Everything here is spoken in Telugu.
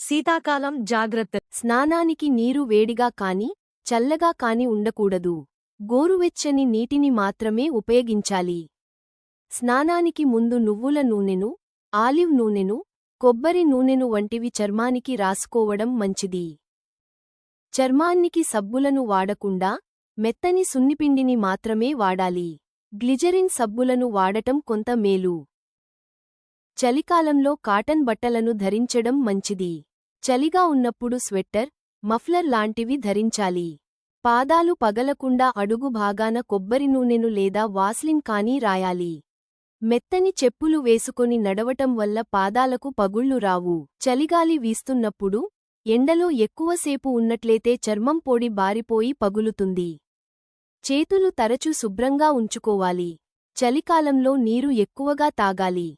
శీతాకాలం జాగ్రత్త. స్నానానికి నీరు వేడిగా కాని చల్లగా కాని ఉండకూడదు. గోరువెచ్చని నీటిని మాత్రమే ఉపయోగించాలి. స్నానానికి ముందు నువ్వుల నూనెను, ఆలివ్ నూనెను, కొబ్బరి నూనెను వంటివి చర్మానికి రాసుకోవడం మంచిది. చర్మానికి సబ్బులను వాడకుండా మెత్తని సున్నిపిండిని మాత్రమే వాడాలి. గ్లిజరిన్ సబ్బులను వాడటం కొంత మేలు. చలికాలంలో కాటన్ బట్టలను ధరించడం మంచిది. చలిగా ఉన్నప్పుడు స్వెట్టర్, మఫ్లర్ లాంటివి ధరించాలి. పాదాలు పగలకుండా అడుగు భాగాన కొబ్బరి నూనెను లేదా వాస్లిన్ కానీ రాయాలి. మెత్తని చెప్పులు వేసుకొని నడవటం వల్ల పాదాలకు పగుళ్లు రావు. చలిగాలి వీస్తున్నప్పుడు ఎండలో ఎక్కువసేపు ఉన్నట్లయితే చర్మం పొడి బారిపోయి పగులుతుంది. చేతులు తరచూ శుభ్రంగా ఉంచుకోవాలి. చలికాలంలో నీరు ఎక్కువగా తాగాలి.